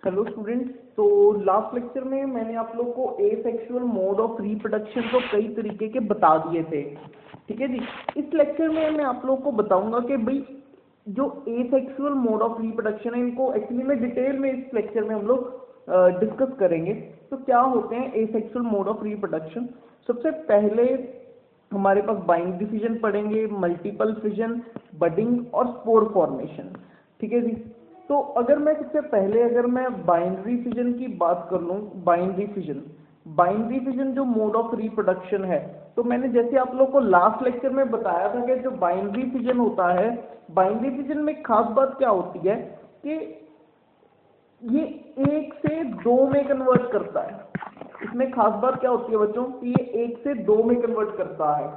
Hello students. तो last lecture में मैंने आप लोग को एसेक्सुअल मोड ऑफ रिप्रोडक्शन को कई तरीके के बता दिए थे। ठीक है जी। इस लेक्चर में मैं आप लोग को बताऊंगा कि भाई जो एसेक्सुअल मोड ऑफ रिप्रोडक्शन है इनको एक्चुअली में डिटेल में इस लेक्चर में हम लोग डिस्कस करेंगे। तो क्या होते हैं एसेक्सुअल मोड ऑफ रिप्रोडक्शन। सबसे पहले हमारे पास बाइनरी फिजन पढ़ेंगे, मल्टीपल फिजन, बडिंग और स्पोर फॉर्मेशन। ठीक है जी। तो अगर मैं सबसे पहले बाइनरी फिजन की बात कर लूँ, बाइनरी फिजन जो मोड ऑफ रिप्रोडक्शन है, तो मैंने जैसे आप लोग को लास्ट लेक्चर में बताया था कि जो बाइनरी फिजन होता है, बाइनरी फिजन में खास बात क्या होती है कि ये 1 से 2 में कन्वर्ट करता है। इसमें खास बात क्या होती है बच्चों कि ये 1 से 2 में कन्वर्ट करता है।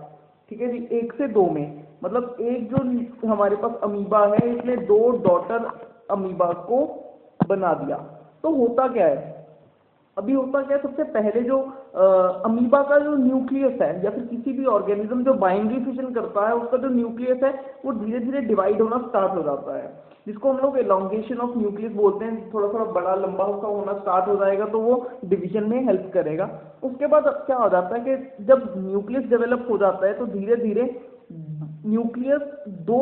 ठीक है जी, 1 से 2 में मतलब एक जो हमारे पास अमीबा है इसने 2 डॉटर अमीबा को बना दिया। तो होता क्या है, अभी होता क्या है, सबसे पहले जो अमीबा का जो न्यूक्लियस है या फिर किसी भी ऑर्गेनिज्म जो बाइनरी फिजन करता है उसका जो न्यूक्लियस है वो धीरे धीरे डिवाइड होना स्टार्ट हो जाता है, जिसको हम लोग एलोंगेशन ऑफ न्यूक्लियस बोलते हैं। थोड़ा थोड़ा बड़ा लंबा सा होना स्टार्ट हो जाएगा तो वो डिवीजन में हेल्प करेगा। उसके बाद क्या हो जाता है कि जब न्यूक्लियस डेवलप हो जाता है तो धीरे धीरे न्यूक्लियस दो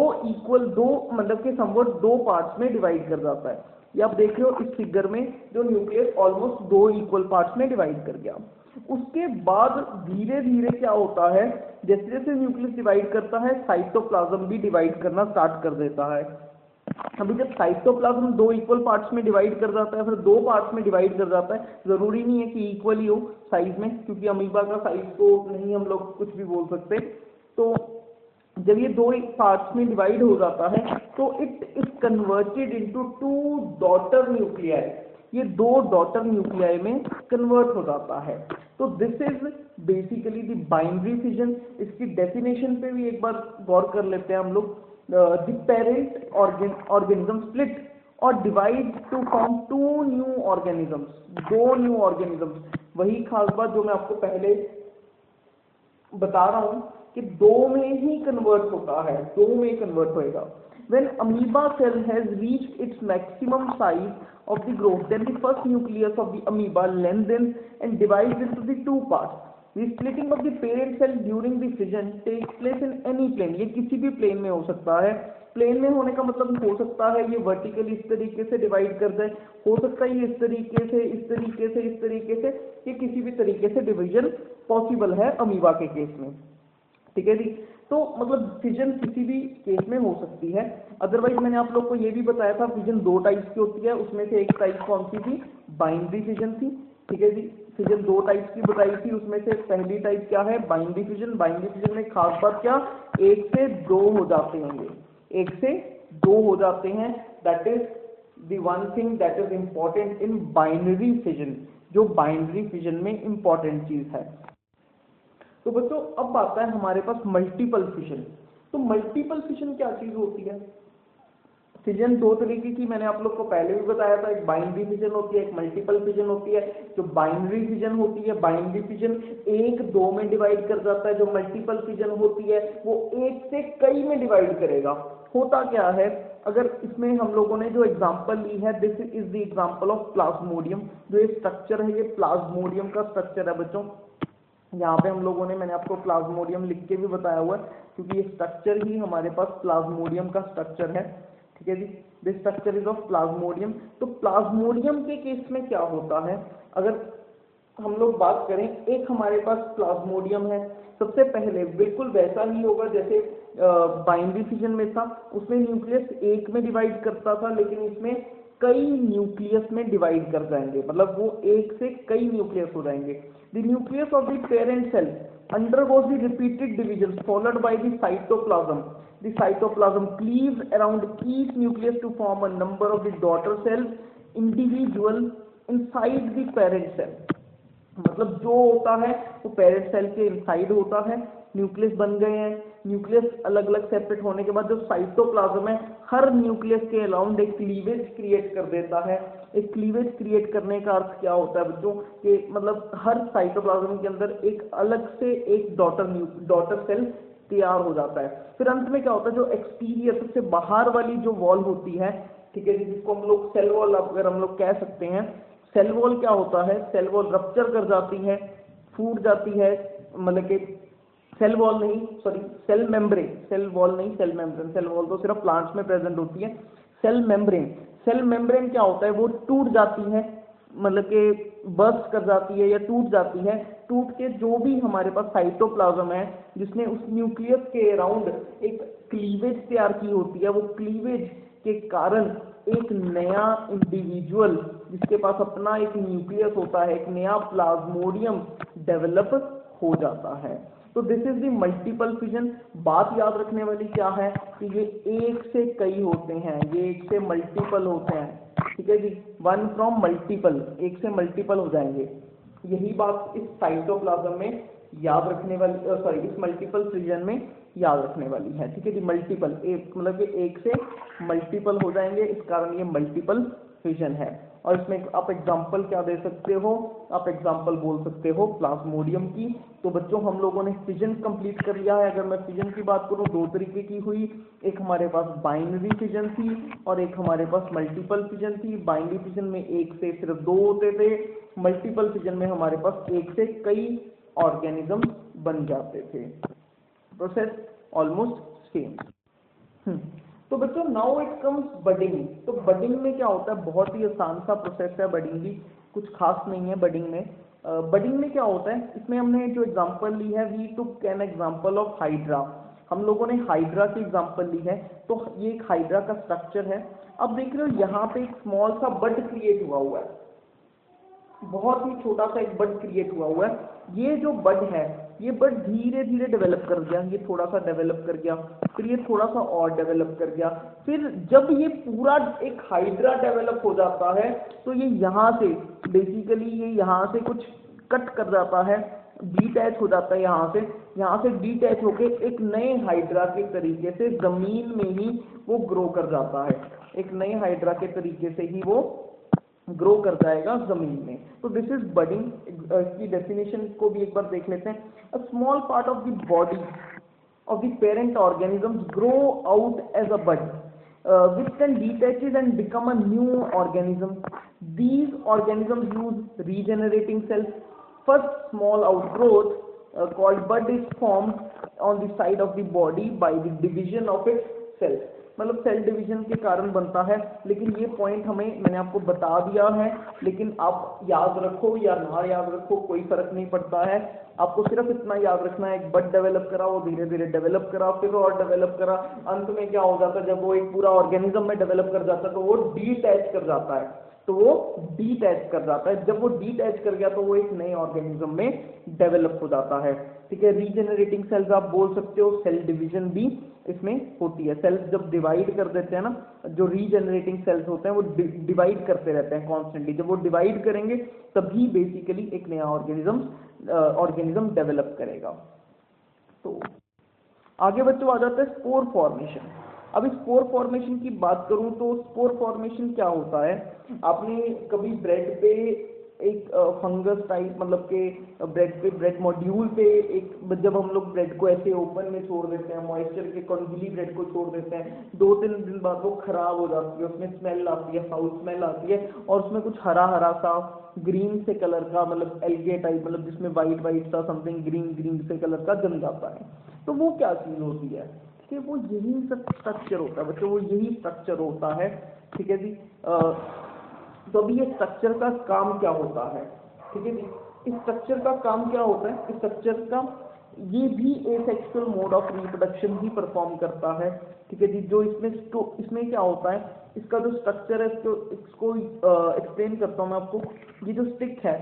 मतलब के समवट 2 पार्ट्स में डिवाइड कर जाता है। ये आप देख रहे हो इस फिगर में जो न्यूक्लियस ऑलमोस्ट 2 इक्वल पार्ट्स में डिवाइड कर गया। उसके बाद धीरे धीरे क्या होता है, जैसे जैसे न्यूक्लियस डिवाइड करता है साइटोप्लाज्म भी डिवाइड करना स्टार्ट कर देता है। अभी जब साइटोप्लाज्म 2 इक्वल पार्ट्स में डिवाइड कर जाता है, फिर 2 पार्ट्स में डिवाइड कर जाता है, जरूरी नहीं है कि इक्वल ही हो साइज में, क्योंकि अमीबा का साइज को नहीं हम लोग कुछ भी बोल सकते। तो जब ये 2 पार्ट्स में डिवाइड हो जाता है तो it is converted into 2 daughter nuclei. ये 2 डॉटर न्यूक्लियाई में कन्वर्ट हो जाता है। तो this is basically the binary fission. इसकी डेफिनेशन पे भी एक बार गौर कर लेते हैं हम लोग। द पेरेंट ऑर्गेनिज्म स्प्लिट और divide two form 2 new organisms, 2 new organisms. वही खास बात जो मैं आपको पहले बता रहा हूं कि 2 में ही कन्वर्ट होता है, 2 में कन्वर्ट होएगा। When amoeba cell has reached its maximum size of the growth, then the first nucleus of the amoeba lengthens and divides into the 2 parts. The splitting of the parent cell during the fission takes place in any plane. ये किसी भी plane में हो सकता है। Plane में होने का मतलब हो सकता है ये वर्टिकली इस तरीके से डिवाइड कर जाए, हो सकता है ये इस तरीके से, इस तरीके से, इस तरीके से, ये किसी भी तरीके से डिवीजन पॉसिबल है अमीबा के केस में। ठीक है जी। तो मतलब फिजन किसी भी केस में हो सकती है। अदरवाइज मैंने आप लोग को ये भी बताया था फिजन 2 टाइप्स की होती है, उसमें से एक टाइप कौन सी थी, बाइनरी फिजन थी। ठीक है जी। फिजन 2 टाइप्स की बताई थी, उसमें से पहली टाइप क्या है, बाइनरी फिजन। बाइनरी फिजन में खास बात क्या, 1 से 2 हो जाते हैं, ये 1 से 2 हो जाते हैं। That is the one thing that is important in binary fission, जो बाइनरी फिजन में इंपॉर्टेंट चीज है। तो बच्चों अब आता है हमारे पास मल्टीपल फिजन। तो मल्टीपल फिजन क्या चीज होती है। फिजन 2 तरीके की मैंने आप लोग को पहले भी बताया था, एक बाइनरी फिजन होती है, एक मल्टीपल फिजन होती है। जो बाइनरी फिजन होती है, बाइनरी फिजन 1 2 में डिवाइड कर जाता है। जो मल्टीपल फिजन होती है वो 1 से कई में डिवाइड करेगा। होता क्या है, अगर इसमें हम लोगों ने जो एग्जांपल ली है, this is the example of Plasmodium. जो ये स्ट्रक्चर है ये प्लाज्मोडियम का स्ट्रक्चर है बच्चों। यहाँ पे हम लोगों ने, मैंने आपको प्लाज्मोडियम लिख के भी बताया हुआ है, क्योंकि ये स्ट्रक्चर ही हमारे पास प्लाज्मोडियम का स्ट्रक्चर है। ठीक है जी। This structure is of plasmodium. तो प्लाज्मोडियम के केस में क्या होता है, अगर हम लोग बात करें, एक हमारे पास प्लाज्मोडियम है, सबसे पहले बिल्कुल वैसा ही होगा जैसे बाइनरी फिजन में था। उसमें न्यूक्लियस 1 में डिवाइड करता था, लेकिन इसमें कई न्यूक्लियस में डिवाइड कर जाएंगे, मतलब वो 1 से कई न्यूक्लियस हो जाएंगे। The nucleus of the parent cell undergoes the repeated divisions followed by the cytoplasm. The cytoplasm cleaves around each nucleus to form a number of the daughter cells individual inside the parent cell. मतलब जो होता है वो parent cell के inside होता है, nucleus बन गए हैं। न्यूक्लियस अलग अलग सेपरेट होने के बाद जो साइटोप्लाज्म है हर न्यूक्लियस के अराउंड एक क्लीवेज क्रिएट कर देता है। एक क्लीवेज क्रिएट करने का अर्थ क्या होता है बच्चों, कि मतलब हर साइटोप्लाज्म के अंदर एक अलग से एक डॉटर सेल तैयार हो जाता है। फिर अंत में क्या होता है, जो एक्सटीरियर सबसे बाहर वाली जो वॉल होती है ठीक है, जिसको हम लोग सेल वॉल अगर हम लोग कह सकते हैं। सेल वॉल क्या होता है, सेल वॉल रप्चर कर जाती है, फूट जाती है, मतलब कि सेल वॉल नहीं, sorry cell membrane, cell wall नहीं सेल मेम्ब्रेन, सेल वॉल तो सिर्फ प्लांट्स में प्रेजेंट होती है। सेल मेम्ब्रेन, सेल मेम्ब्रेन क्या होता है, वो टूट जाती है, मतलब कि बर्स्ट कर जाती है या टूट जाती है। टूट के जो भी हमारे पास साइटोप्लाज्म है जिसने उस न्यूक्लियस के अराउंड एक क्लीवेज तैयार की होती है, वो क्लीवेज के कारण एक नया इंडिविजुअल जिसके पास अपना एक न्यूक्लियस होता है, एक नया प्लाज्मोडियम डेवलप हो जाता है। तो this is the multiple fission. बात याद रखने वाली क्या है कि ये एक से कई होते हैं, ये एक से मल्टीपल होते हैं, ठीक है जी, वन फ्रॉम मल्टीपल, एक से मल्टीपल हो जाएंगे। यही बात इस साइटोप्लाज्म में याद रखने वाली, सॉरी इस मल्टीपल फिजन में याद रखने वाली है, ठीक है जी। मल्टीपल एक मतलब कि एक से मल्टीपल हो जाएंगे, इस कारण ये मल्टीपल फिजन है। और इसमें आप एग्जांपल क्या दे सकते हो, आप एग्जांपल बोल सकते हो प्लाज्मोडियम की। तो बच्चों हम लोगों ने फिजन कंप्लीट कर लिया है। अगर मैं फिजन की बात करूं, दो तरीके की हुई, एक हमारे पास बाइनरी फिजन थी और एक हमारे पास मल्टीपल फिजन थी। बाइनरी फिजन में एक से सिर्फ दो होते थे, मल्टीपल फिजन में हमारे पास एक से कई ऑर्गेनिज्म बन जाते थे। Process almost same. तो बच्चों नाउ इट कम्स बडिंग। तो बडिंग में क्या होता है, बहुत ही आसान सा प्रोसेस है बडिंग भी, कुछ खास नहीं है बडिंग में। बडिंग में क्या होता है, इसमें हमने जो एग्जांपल ली है, we took an example of hydra. हम लोगों ने हाइड्रा की एग्जांपल ली है, तो ये एक हाइड्रा का स्ट्रक्चर है। अब देख रहे हो यहाँ पे एक स्मॉल सा बड क्रिएट हुआ है, बहुत ही छोटा सा एक बड क्रिएट हुआ है। ये जो बड है, ये बड धीरे धीरे डेवलप कर गया, ये थोड़ा सा डेवलप कर गया, फिर ये थोड़ा सा और डेवलप कर गया। फिर जब ये पूरा एक हाइड्रा डेवलप हो जाता है, तो ये यहाँ से बेसिकली ये यहाँ से कुछ कट कर जाता है, डीटैच हो जाता है यहाँ से डीटैच होके एक नए हाइड्रा के तरीके से जमीन में ही वो ग्रो कर जाता है, एक नए हाइड्रा के तरीके से ही वो ग्रो कर जाएगा जमीन में। तो दिस इज बडिंग। की डेफिनेशन को भी एक बार देख लेते हैं। A small part of the body of the parent organisms grow out as a bud, which can detaches and become a new organism. These organisms use regenerating cells. First small outgrowth called bud is formed on the side of the body by the division of its cells. मतलब cell division के कारण बनता है। लेकिन ये point मैंने आपको बता दिया है, लेकिन आप याद रखो या ना याद रखो कोई फर्क नहीं पड़ता है। आपको सिर्फ इतना याद रखना है, एक बड डेवलप करा, वो धीरे धीरे डेवलप करा, फिर और डेवलप करा, अंत में क्या हो जाता है, जब वो एक पूरा ऑर्गेनिज्म में डेवलप कर जाता है तो वो डीटैच कर जाता है, तो वो डीटैच कर जाता है। जब वो डीटैच कर गया तो वो एक नए ऑर्गेनिज्म में डेवलप हो जाता है, ठीक है। रीजेनरेटिंग सेल्स आप बोल सकते हो, सेल डिवीजन भी इसमें होती है। सेल्स जब डिवाइड कर देते हैं ना, जो रीजेनरेटिंग सेल्स होते हैं वो डिवाइड करते रहते हैं कॉन्स्टेंटली। जब वो डिवाइड करेंगे तभी बेसिकली एक नया ऑर्गेनिज्म डेवलप करेगा। तो आगे बच्चों आ जाता है स्पोर फॉर्मेशन। अब इस स्पोर फॉर्मेशन की बात करूं तो स्पोर फॉर्मेशन क्या होता है, आपने कभी ब्रेड पे एक फंगस टाइप, मतलब के ब्रेड मॉड्यूल पे एक, जब हम लोग ब्रेड को ऐसे ओपन में छोड़ देते हैं, मॉइस्चर के कॉन्जिली ब्रेड को छोड़ देते हैं, 2-3 दिन बाद वो खराब हो जाती है, उसमें स्मेल आती है, फाउल स्मेल आती है, और उसमें कुछ हरा हरा सा ग्रीन से कलर का, मतलब एल्गे टाइप, मतलब जिसमें वाइट वाइट सा समथिंग ग्रीन से कलर का जम जाता है। तो वो क्या चीज होती है कि वो यही स्ट्रक्चर होता है बच्चों, वो यही स्ट्रक्चर होता है, ठीक है जी। तो अभी ये स्ट्रक्चर का काम क्या होता है, ठीक है जी। इस स्ट्रक्चर का काम क्या होता है, इस स्ट्रक्चर का ये भी asexual mode of reproduction he perform करता है, ठीक है जी। जो इसमें क्या होता है, इसका जो स्ट्रक्चर है, इसको एक्सप्लेन करता हूँ मैं आपको। ये जो स्टिक है,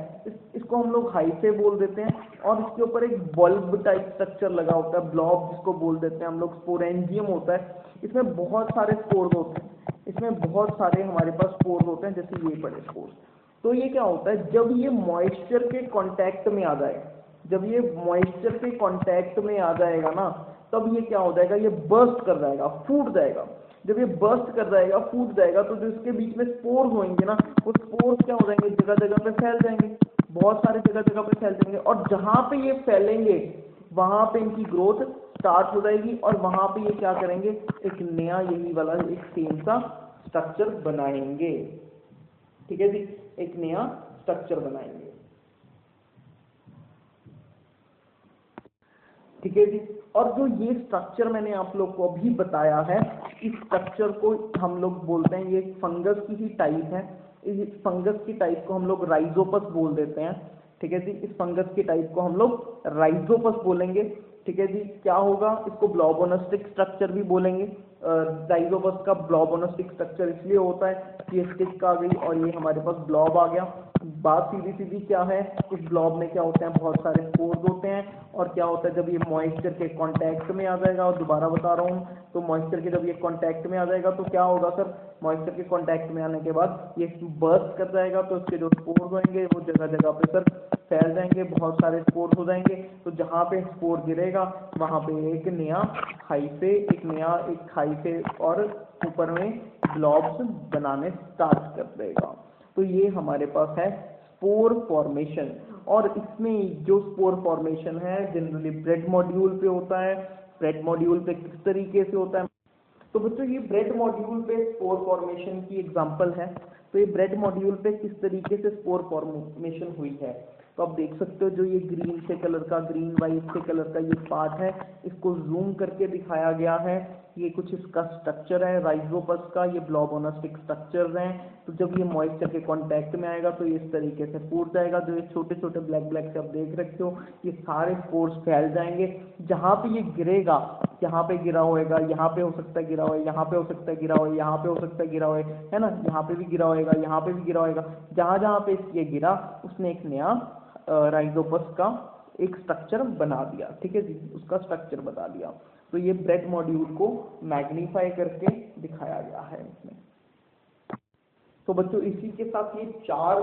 इसको हम लोग हाइफे बोल देते हैं, और इसके ऊपर एक बल्ब टाइप स्ट्रक्चर लगा होता है, ब्लॉब जिसको बोल देते हैं हम लोग, स्पोरेंजियम होता है। इसमें बहुत सारे स्पोर्स होते हैं, इसमें बहुत सारे हमारे पास स्पोर्स होते हैं, जैसे ये बड़े स्पोर्स। तो ये क्या होता है, जब ये मॉइस्चर के कांटेक्ट में आ जाए, जब ये मॉइस्चर के कांटेक्ट में आ जाएगा ना, तब ये क्या हो जाएगा, ये बर्स्ट कर जाएगा, फूट जाएगा। जब ये बर्स्ट कर जाएगा, फूट जाएगा, तो जो इसके बीच में स्पोर्स होंगे ना, वो स्पोर्स क्या हो जाएंगे, जगह जगह पे फैल जाएंगे, बहुत सारे जगह जगह पे फैल जाएंगे, और जहां पे ये फैलेंगे वहां पे इनकी ग्रोथ स्टार्ट हो जाएगी, और वहां पे ये क्या करेंगे, एक नया यही वाला एक सेम सा स्ट्रक्चर बनाएंगे, ठीक है जी, एक नया स्ट्रक्चर बनाएंगे, ठीक है जी। और जो ये स्ट्रक्चर मैंने आप लोग को अभी बताया है, इस स्ट्रक्चर को हम लोग बोलते हैं, ये फंगस की ही टाइप है, इस फंगस की टाइप को हम लोग राइजोपस बोल देते हैं, ठीक है जी। इस फंगस की टाइप को हम लोग राइजोपस बोलेंगे, ठीक है जी। क्या होगा, इसको ब्लॉबोनस्टिक स्ट्रक्चर भी बोलेंगे। राइजोपस का ब्लॉबोनस्टिक स्ट्रक्चर इसलिए होता है कि ये स्टिक आ गई और ये हमारे पास ब्लॉब आ गया। बात सीधी सीधी क्या है, इस ब्लॉब में क्या होते हैं, बहुत सारे स्पोर्स होते हैं, और क्या होता है जब ये मॉइस्चर के कांटेक्ट में आ जाएगा, और दोबारा बता रहा हूँ, तो मॉइस्चर के जब ये कांटेक्ट में आ जाएगा तो क्या होगा सर, मॉइस्चर के कांटेक्ट में आने के बाद ये बर्स्ट कर जाएगा, तो इसके जो स्पोर्स होंगे वो जगह जगह पे सर फैल जाएंगे, बहुत सारे स्पोर्स हो जाएंगे। तो जहाँ पे स्पोर गिरेगा वहाँ पे एक नया हाइफे, एक हाइफे और ऊपर में ब्लॉब्स बनाने स्टार्ट कर देगा। तो ये हमारे पास है स्पोर फॉर्मेशन, और इसमें जो स्पोर फॉर्मेशन है जनरली ब्रेड मॉड्यूल पे होता है। ब्रेड मॉड्यूल पे किस तरीके से होता है, तो बच्चों ये ब्रेड मॉड्यूल पे स्पोर फॉर्मेशन की एग्जांपल है। तो ये ब्रेड मॉड्यूल पे किस तरीके से स्पोर फॉर्मेशन हुई है, तो आप देख सकते हो जो ये ग्रीन से कलर का, ग्रीन वाइट से कलर का ये पार्ट है, इसको जूम करके दिखाया गया है। ये कुछ इसका स्ट्रक्चर है राइजोपस का, ये ब्लॉबोनस्टिक स्ट्रक्चर हैं। तो जब ये मॉइस्चर के कांटेक्ट में आएगा तो ये इस तरीके से फूट जाएगा। जो ये छोटे छोटे ब्लैक ब्लैक से आप देख रखे हो, ये सारे स्पोर्स फैल जाएंगे। जहाँ पे ये गिरेगा, यहाँ पे गिरा होएगा, यहाँ पे हो सकता है गिरा हो, यहाँ पे हो सकता है गिरा हो, यहाँ पे हो सकता है गिरा हो, है ना, यहाँ पे भी गिरा होएगा, यहाँ पे भी गिरा होएगा। जहाँ जहाँ पे ये गिरा उसने एक नया राइजोपस का एक स्ट्रक्चर बना दिया, ठीक है जी, उसका स्ट्रक्चर बता दिया। तो ये ब्रेड मॉड्यूल को मैग्नीफाई करके दिखाया गया है इसमें। तो बच्चों इसी के साथ ये 4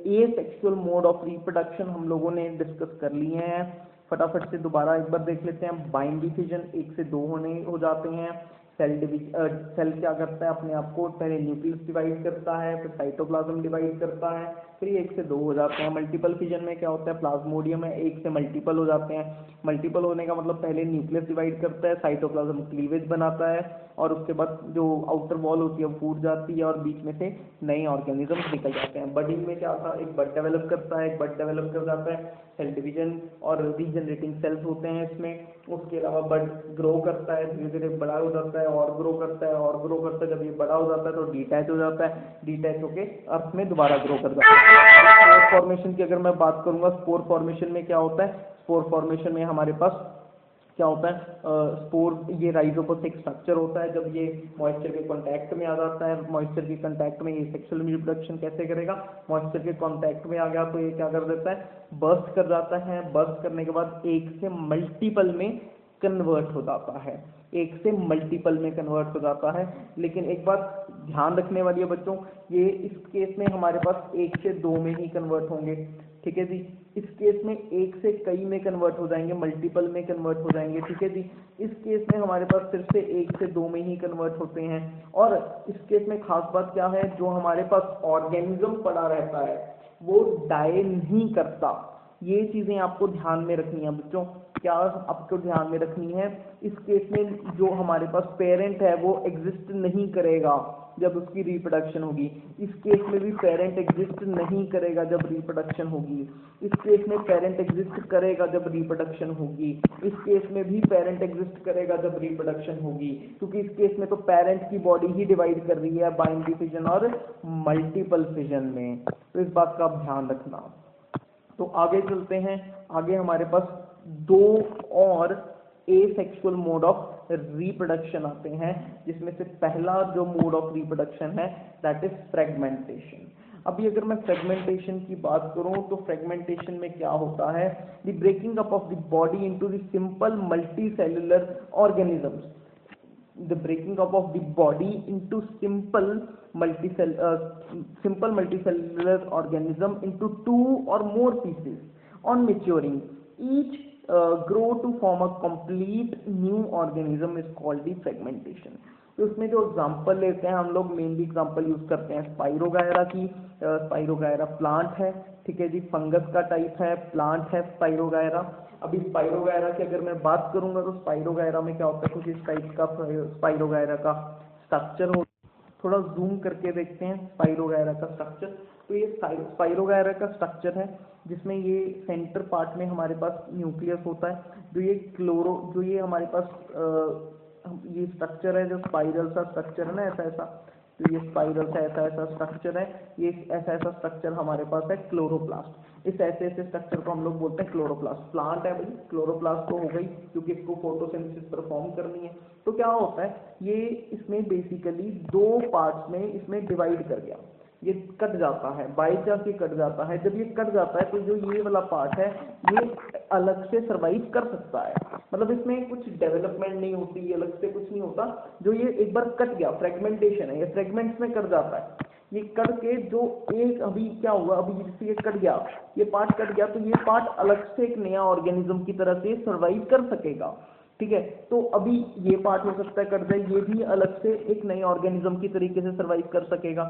एसेक्सुअल मोड ऑफ रिप्रोडक्शन हम लोगों ने डिस्कस कर लिए हैं। फटाफट से दोबारा एक बार देख लेते हैं। बाइंडी फिजन 1 से 2 हो जाते हैं। सेल क्या करता है, अपने आप को पहले न्यूक्लियस डिवाइड करता है, फिर साइटोप्लाज्म डिवाइड करता है, फिर 1 से 2 हो जाते हैं। मल्टीपल फिजन में क्या होता है, प्लाज्मोडियम है, 1 से मल्टीपल हो जाते हैं। मल्टीपल होने का मतलब पहले न्यूक्लियस डिवाइड करता है, साइटोप्लाज्म क्लीवेज बनाता है, और उसके बाद जो आउटर वॉल होती है वो फूट जाती है और बीच में से नए ऑर्गेनिज्म निकल जाते हैं। बडिंग में क्या था, एक बड डेवलप करता है, एक बड डेवलप कर जाता है, सेल डिवीजन और रीजनरेटिंग सेल्स होते हैं इसमें। उसके अलावा बड ग्रो करता है, धीरे धीरे बड़ा हो जाता है और ग्रो करता है और ग्रो करता है। जब ये बड़ा हो जाता है तो डिटैच हो जाता है, डिटैच होके अर्थ में दोबारा ग्रो कर जाता है। स्पोर फॉर्मेशन की अगर मैं बात करूंगा, स्पोर फॉर्मेशन में क्या होता है, स्पोर फॉर्मेशन में हमारे पास क्या होता है, स्पोर, ये राइजोपस एक स्ट्रक्चर होता है। जब ये मॉइस्चर के कांटेक्ट में आ जाता है, मॉइस्चर के कांटेक्ट में ये सेक्सुअल रिप्रोडक्शन कैसे करेगा, मॉइस्चर के कांटेक्ट में आ गया तो ये क्या कर देता है, बर्स्ट कर जाता है। बर्स्ट करने के बाद 1 से मल्टीपल में कन्वर्ट हो जाता है, 1 से मल्टीपल में कन्वर्ट हो जाता है। लेकिन एक बात ध्यान रखने वाली है बच्चों, ये इस केस में हमारे पास 1 से 2 में ही कन्वर्ट होंगे, ठीक है जी। इस केस में 1 से कई में कन्वर्ट हो जाएंगे, मल्टीपल में कन्वर्ट हो जाएंगे, ठीक है जी। इस केस में हमारे पास सिर्फ से 1 से 2 में ही कन्वर्ट होते हैं। और इस केस में खास बात क्या है, जो हमारे पास ऑर्गेनिज्म पड़ा रहता है वो डाई नहीं करता। ये चीजें आपको ध्यान में रखनी है बच्चों। क्या आपको ध्यान में रखनी है, इस केस में जो हमारे पास पेरेंट है वो एग्जिस्ट नहीं करेगा जब उसकी रिप्रोडक्शन होगी। इस केस में भी पेरेंट एग्जिस्ट नहीं करेगा जब रिप्रोडक्शन होगी। इस केस में पेरेंट एग्जिस्ट करेगा जब रिप्रोडक्शन होगी। इस केस में भी पेरेंट एग्जिस्ट करेगा जब रिप्रोडक्शन होगी, क्योंकि इस केस में तो पेरेंट की बॉडी ही डिवाइड कर रही है बाइंडी फिजन और मल्टीपल फिजन में। तो इस बात का आप ध्यान रखना। तो आगे चलते हैं। आगे हमारे पास 2 और एसेक्सुअल मोड ऑफ रिप्रोडक्शन आते हैं, जिसमें से पहला जो मोड ऑफ रिप्रोडक्शन है दैट इज फ्रेगमेंटेशन। अभी अगर मैं फ्रेगमेंटेशन की बात करूं तो फ्रेगमेंटेशन में क्या होता है, the breaking up of the body into the simple multicellular organisms, the breaking up of the body into simple multicellular organism into 2 or more pieces. On maturing, each grow to form a complete new organism is called the fragmentation. तो उसमें जो example लेते हैं हम लोग, mainly example use करते हैं spirogyra की। स्पाइरोगायरा प्लांट है, ठीक है जी, फंगस का टाइप है, प्लांट है स्पाइरोगायरा। अभी स्पाइरोगायरा की अगर मैं बात करूंगा तो स्पाइरोगायरा में क्या होता है, कुछ इस टाइप का स्पाइरोगायरा का स्ट्रक्चर हो। थोड़ा जूम करके देखते हैं स्पाइरोगायरा का स्ट्रक्चर। तो ये स्पाइरोगायरा का स्ट्रक्चर है जिसमें ये सेंटर पार्ट में हमारे पास न्यूक्लियस होता है। जो ये हमारे पास ये स्ट्रक्चर है, जो स्पाइरल सा स्ट्रक्चर है ना, ऐसा ऐसा, तो ये स्पाइरल सा ऐसा ऐसा स्ट्रक्चर है, ये ऐसा ऐसा स्ट्रक्चर हमारे पास है क्लोरोप्लास्ट। इस ऐसे ऐसे स्ट्रक्चर को हम लोग बोलते हैं क्लोरोप्लास्ट। प्लांट है भाई, क्लोरोप्लास्ट तो हो गई क्योंकि इसको फोटोसिंथेसिस परफॉर्म करनी है। तो क्या होता है, ये इसमें बेसिकली दो पार्ट्स में इसमें डिवाइड कर गया, ये कट जाता है, बाई चांस ये कट जाता है। जब ये कट जाता है तो जो ये वाला पार्ट है ये अलग से सरवाइव कर सकता है, मतलब इसमें कुछ डेवलपमेंट नहीं होती, अलग से कुछ नहीं होता। जो ये एक बार कट गया, फ्रेगमेंटेशन है, ये फ्रेगमेंट्स में कट जाता है। ये कट के जो एक अभी क्या हुआ, अभी जैसे ये कट गया, ये पार्ट कट गया, तो ये पार्ट अलग से एक नया ऑर्गेनिज्म की तरह से सरवाइव कर सकेगा। ठीक है, तो अभी ये पार्ट हो सकता है कट जाए, ये भी अलग से एक नए ऑर्गेनिज्म की तरीके से सरवाइव कर सकेगा,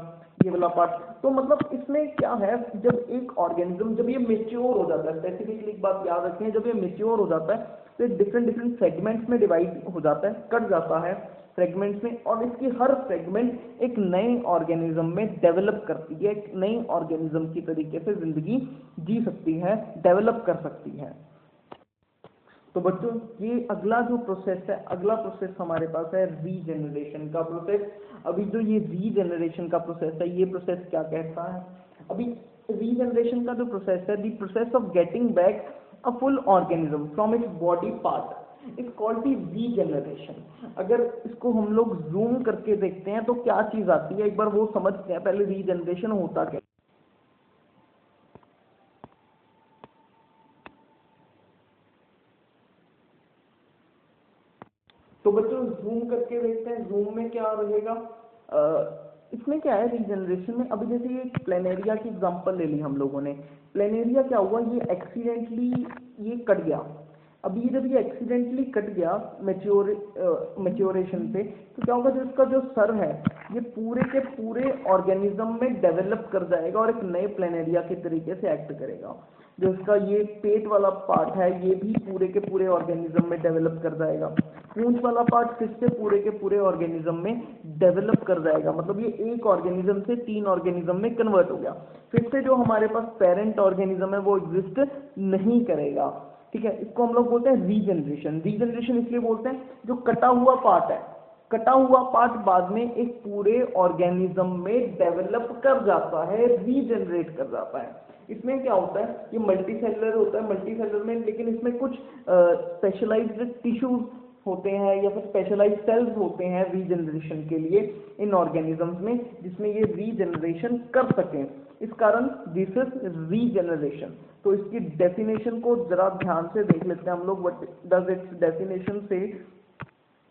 ये वाला पार्ट। तो मतलब इसमें क्या है, जब एक ऑर्गेनिज्म जब ये मेच्योर हो जाता है, स्पेसिफिकली एक बात याद रखें, जब ये मेच्योर हो जाता है तो डिफरेंट डिफरेंट सेगमेंट्स में डिवाइड हो जाता है, कट जाता है फ्रेगमेंट्स में, और इसकी हर फ्रेगमेंट एक नए ऑर्गेनिज्म में डेवलप करती है, एक नई ऑर्गेनिज्म की तरीके से जिंदगी जी सकती है, डेवलप कर सकती है। तो बच्चों ये अगला जो प्रोसेस है, अगला प्रोसेस हमारे पास है रीजेनरेशन का प्रोसेस। अभी जो ये रीजेनरेशन का प्रोसेस है, ये प्रोसेस क्या कहता है, अभी रीजेनरेशन का जो प्रोसेस है, the process of getting back a full organism from its body part is called the regeneration. अगर इसको हम लोग जूम करके देखते हैं तो क्या चीज आती है, एक बार वो समझते हैं पहले रीजेनरेशन होता क्या। तो बच्चों जूम करके देखते हैं, जूम में क्या रहेगा, इसमें क्या है रीजनरेशन में। अभी जैसे ये प्लेनेरिया की एग्जांपल ले ली हम लोगों ने, प्लेनेरिया क्या हुआ, ये एक्सीडेंटली ये कट गया। अभी जब ये एक्सीडेंटली कट गया मेच्योरेशन पे, तो क्या होगा, जो इसका जो सर है ये पूरे के पूरे ऑर्गेनिज्म में डेवलप कर जाएगा और एक नए प्लेनेरिया के तरीके से एक्ट करेगा। जो इसका ये पेट वाला पार्ट है ये भी पूरे के पूरे ऑर्गेनिज्म में डेवलप कर जाएगा। पूंछ वाला पार्ट फिर से पूरे के पूरे ऑर्गेनिज्म में डेवलप कर जाएगा, मतलब ये एक ऑर्गेनिज्म से 3 ऑर्गेनिज्म में कन्वर्ट हो गया। फिर से जो हमारे पास पेरेंट ऑर्गेनिज्म है वो एग्जिस्ट नहीं करेगा। ठीक है, इसको हम लोग बोलते हैं रीजनरेशन। रीजनरेशन इसलिए बोलते हैं जो कटा हुआ पार्ट है, कटा हुआ पार्ट बाद में एक पूरे ऑर्गेनिज्म में डेवलप कर जाता है, रीजनरेट कर जाता है। इसमें क्या होता है, ये मल्टीसेलुलर होता है, मल्टीसेलुलर में लेकिन इसमें कुछ स्पेशलाइज्ड टिश्यूज होते हैं या फिर स्पेशलाइज्ड सेल्स होते हैं रीजनरेशन के लिए इन ऑर्गेनिजम्स में, जिसमें ये रीजनरेशन कर सकें। इस कारण दिस इज रीजनरेशन। तो इसकी डेफिनेशन को जरा ध्यान से देख लेते हैं हम लोग, व्हाट डज इट्स डेफिनेशन से।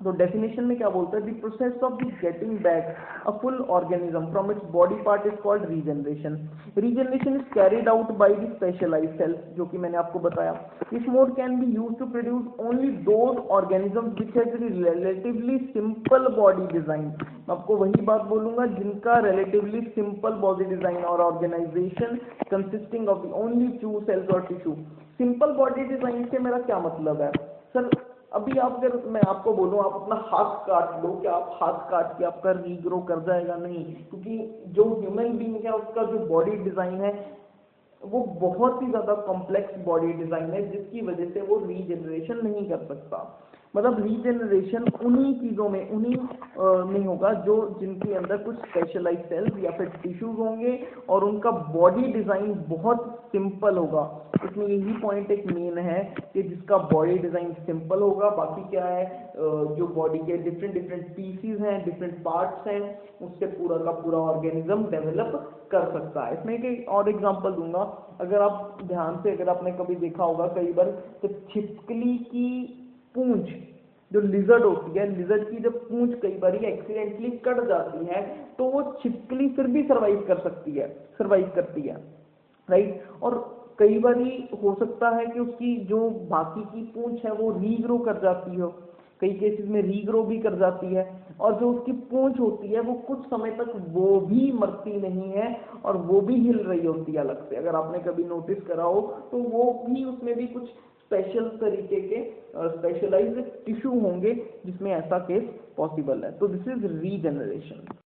तो डेफिनेशन में क्या बोलता है, the process of the getting back a full organism from its body part is called regeneration. Regeneration is carried out by the specialised cells, जो कि मैंने आपको बताया। This mode can be used to produce only those organisms which has relatively simple body design. मैं आपको वही बात बोलूंगा जिनका रिलेटिवली सिंपल बॉडी डिजाइन और organisation consisting of the only 2 cells और टिश्यू। सिंपल बॉडी डिजाइन से मेरा क्या मतलब है सर, अभी आप अगर मैं आपको बोलूं आप अपना हाथ काट लो, क्या आप हाथ काट के आपका रीग्रो कर जाएगा? नहीं, क्योंकि जो ह्यूमन बीइंग है उसका जो बॉडी डिजाइन है वो बहुत ही ज्यादा कॉम्प्लेक्स बॉडी डिजाइन है, जिसकी वजह से वो रीजनरेशन नहीं कर सकता। मतलब रीजनरेशन उन्हीं चीजों में, उन्हीं में होगा जो जिनके अंदर कुछ स्पेशलाइज्ड सेल्स या फिर टिश्यूज होंगे और उनका बॉडी डिजाइन बहुत सिंपल होगा। इसमें यही पॉइंट एक मेन है कि जिसका बॉडी डिजाइन सिंपल होगा, बाकी क्या है जो बॉडी के डिफरेंट डिफरेंट पीसीज हैं, डिफरेंट पार्ट्स हैं, उससे पूरा का पूरा ऑर्गेनिज्म डेवलप कर सकता है। इसमें एक और एग्जांपल दूंगा, अगर आप ध्यान से, अगर आपने कभी देखा होगा कई बार, तो छिपकली की पूंछ जो लिजर्ड होती है, लिजर्ड की जब पूंछ कई बार एक्सीडेंटली कट जाती है तो वो छिपकली फिर भी सरवाइव कर सकती है, सरवाइव करती है, राइट। और कई बार हो सकता है कि उसकी जो बाकी की पूंछ है वो रीग्रो कर जाती हो, कई केसेस में रीग्रो भी कर जाती है, और जो उसकी पूंछ होती है वो कुछ समय तक वो भी मरती नहीं है और वो भी हिल रही होती है अलग से। अगर आपने कभी नोटिस करा हो तो वो भी, उसमें भी कुछ स्पेशल तरीके के स्पेशलाइज्ड टिश्यू होंगे जिसमें ऐसा केस पॉसिबल है। तो दिस इज रीजनरेशन।